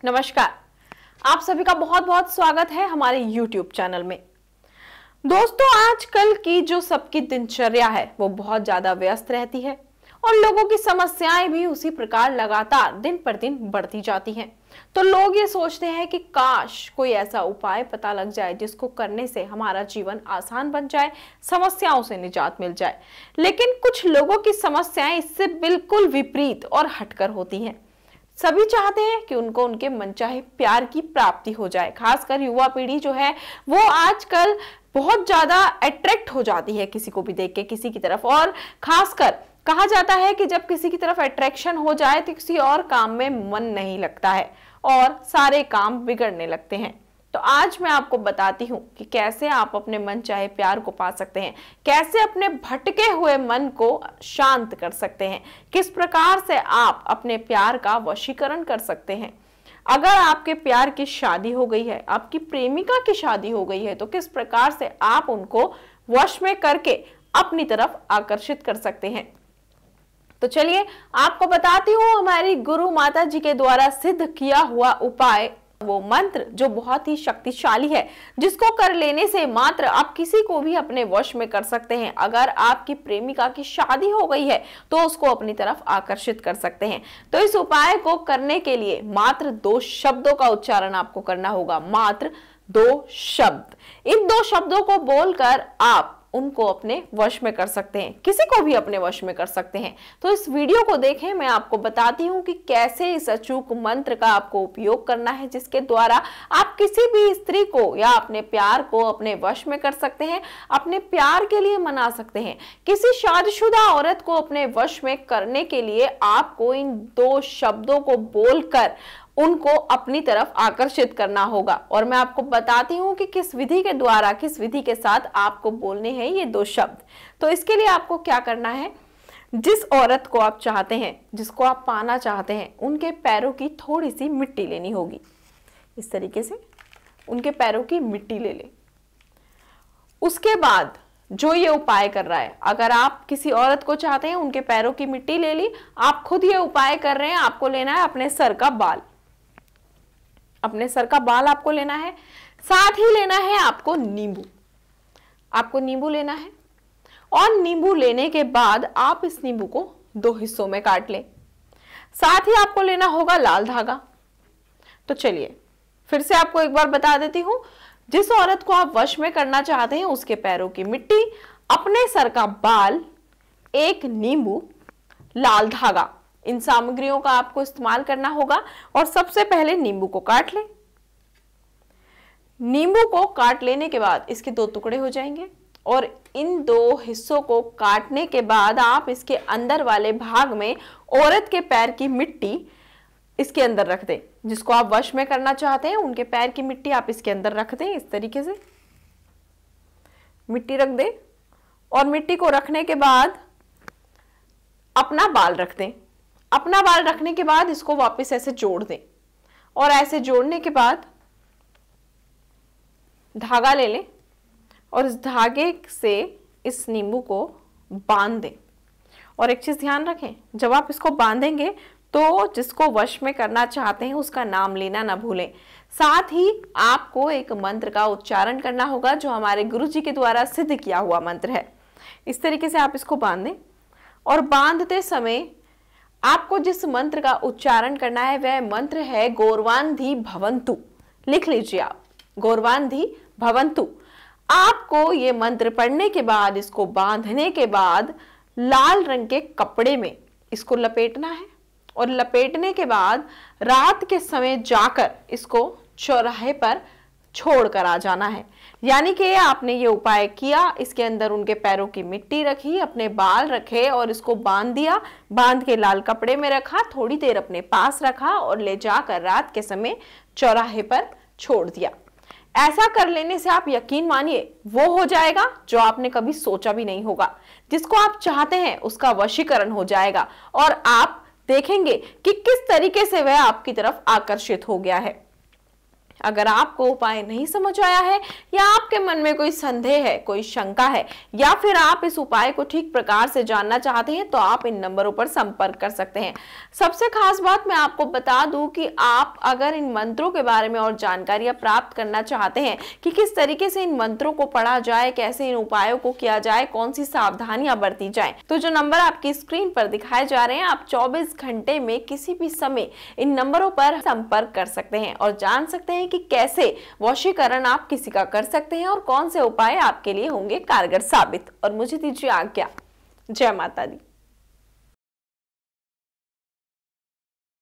नमस्कार, आप सभी का बहुत बहुत स्वागत है हमारे YouTube चैनल में। दोस्तों, आजकल की जो सबकी दिनचर्या है वो बहुत ज्यादा व्यस्त रहती है और लोगों की समस्याएं भी उसी प्रकार लगातार दिन पर दिन बढ़ती जाती हैं। तो लोग ये सोचते हैं कि काश कोई ऐसा उपाय पता लग जाए जिसको करने से हमारा जीवन आसान बन जाए, समस्याओं से निजात मिल जाए। लेकिन कुछ लोगों की समस्याएं इससे बिल्कुल विपरीत और हटकर होती हैं। सभी चाहते हैं कि उनको उनके मनचाहे प्यार की प्राप्ति हो जाए। खासकर युवा पीढ़ी जो है वो आजकल बहुत ज्यादा अट्रैक्ट हो जाती है किसी को भी देख के किसी की तरफ, और खासकर कहा जाता है कि जब किसी की तरफ अट्रैक्शन हो जाए तो किसी और काम में मन नहीं लगता है और सारे काम बिगड़ने लगते हैं। तो आज मैं आपको बताती हूँ कि कैसे आप अपने मन चाहे प्यार को पा सकते हैं, कैसे अपने भटके हुए मन को शांत कर सकते हैं, किस प्रकार से आप अपने प्यार का वशीकरण कर सकते हैं। अगर आपके प्यार की शादी हो गई है, आपकी प्रेमिका की शादी हो गई है, तो किस प्रकार से आप उनको वश में करके अपनी तरफ आकर्षित कर सकते हैं। तो चलिए आपको बताती हूँ हमारी गुरु माता जी के द्वारा सिद्ध किया हुआ उपाय, वो मंत्र जो बहुत ही शक्तिशाली है, जिसको कर लेने से मात्र आप किसी को भी अपने वश में कर सकते हैं। अगर आपकी प्रेमिका की शादी हो गई है तो उसको अपनी तरफ आकर्षित कर सकते हैं। तो इस उपाय को करने के लिए मात्र 2 शब्दों का उच्चारण आपको करना होगा, मात्र 2 शब्द। इन 2 शब्दों को बोलकर आप उनको अपने वश में कर सकते हैं, किसी को भी अपने वश में कर सकते हैं। तो इस वीडियो को देखें, मैं आपको बताती हूँ कि कैसे इस अचूक मंत्र का आपको उपयोग करना है, जिसके द्वारा आप किसी भी स्त्री को या अपने प्यार को अपने वश में कर सकते हैं, अपने प्यार के लिए मना सकते हैं। किसी शादीशुदा औरत को अपने वश में करने के लिए आपको इन 2 शब्दों को बोलकर उनको अपनी तरफ आकर्षित करना होगा। और मैं आपको बताती हूँ कि किस विधि के द्वारा, किस विधि के साथ आपको बोलने हैं ये 2 शब्द। तो इसके लिए आपको क्या करना है, जिस औरत को आप चाहते हैं, जिसको आप पाना चाहते हैं, उनके पैरों की थोड़ी सी मिट्टी लेनी होगी। इस तरीके से उनके पैरों की मिट्टी ले ले। उसके बाद जो ये उपाय कर रहा है, अगर आप किसी औरत को चाहते हैं, उनके पैरों की मिट्टी ले ली, आप खुद ये उपाय कर रहे हैं, आपको लेना है अपने सर का बाल। अपने सर का बाल आपको लेना है, साथ ही लेना है आपको नींबू। आपको नींबू लेना है और नींबू लेने के बाद आप इस नींबू को 2 हिस्सों में काट लें। साथ ही आपको लेना होगा लाल धागा। तो चलिए फिर से आपको एक बार बता देती हूं, जिस औरत को आप वश में करना चाहते हैं उसके पैरों की मिट्टी, अपने सर का बाल, 1 नींबू, लाल धागा, इन सामग्रियों का आपको इस्तेमाल करना होगा। और सबसे पहले नींबू को काट लें। नींबू को काट लेने के बाद इसके 2 टुकड़े हो जाएंगे और इन 2 हिस्सों को काटने के बाद आप इसके अंदर वाले भाग में औरत के पैर की मिट्टी इसके अंदर रख दें। जिसको आप वश में करना चाहते हैं उनके पैर की मिट्टी आप इसके अंदर रख दें। इस तरीके से मिट्टी रख दें और मिट्टी को रखने के बाद अपना बाल रख दें। अपना बाल रखने के बाद इसको वापस ऐसे जोड़ दें और ऐसे जोड़ने के बाद धागा ले लें और इस धागे से इस नींबू को बांध दें। और एक चीज ध्यान रखें, जब आप इसको बांधेंगे तो जिसको वश में करना चाहते हैं उसका नाम लेना ना भूलें। साथ ही आपको एक मंत्र का उच्चारण करना होगा जो हमारे गुरुजी के द्वारा सिद्ध किया हुआ मंत्र है। इस तरीके से आप इसको बांध दें और बांधते समय आपको जिस मंत्र का उच्चारण करना है वह मंत्र है गौरवांधी भवन्तु। लिख लीजिए आप, गौरवांधी भवन्तु। आपको ये मंत्र पढ़ने के बाद, इसको बांधने के बाद लाल रंग के कपड़े में इसको लपेटना है और लपेटने के बाद रात के समय जाकर इसको चौराहे पर छोड़ कर आ जाना है। यानी कि आपने ये उपाय किया, इसके अंदर उनके पैरों की मिट्टी रखी, अपने बाल रखे और इसको बांध दिया, बांध के लाल कपड़े में रखा, थोड़ी देर अपने पास रखा और ले जाकर रात के समय चौराहे पर छोड़ दिया। ऐसा कर लेने से आप यकीन मानिए वो हो जाएगा जो आपने कभी सोचा भी नहीं होगा। जिसको आप चाहते हैं उसका वशीकरण हो जाएगा और आप देखेंगे कि किस तरीके से वह आपकी तरफ आकर्षित हो गया है। अगर आपको उपाय नहीं समझ आया है या आपके मन में कोई संदेह है, कोई शंका है या फिर आप इस उपाय को ठीक प्रकार से जानना चाहते हैं तो आप इन नंबरों पर संपर्क कर सकते हैं। सबसे खास बात मैं आपको बता दूं कि आप अगर इन मंत्रों के बारे में और जानकारियां प्राप्त करना चाहते हैं कि किस तरीके से इन मंत्रों को पढ़ा जाए, कैसे इन उपायों को किया जाए, कौन सी सावधानियां बरती जाए, तो जो नंबर आपकी स्क्रीन पर दिखाए जा रहे हैं, आप 24 घंटे में किसी भी समय इन नंबरों पर संपर्क कर सकते हैं और जान सकते हैं कि कैसे वशीकरण आप किसी का कर सकते हैं और कौन से उपाय आपके लिए होंगे कारगर साबित। और मुझे दीजिए आज्ञा। जय माता दी।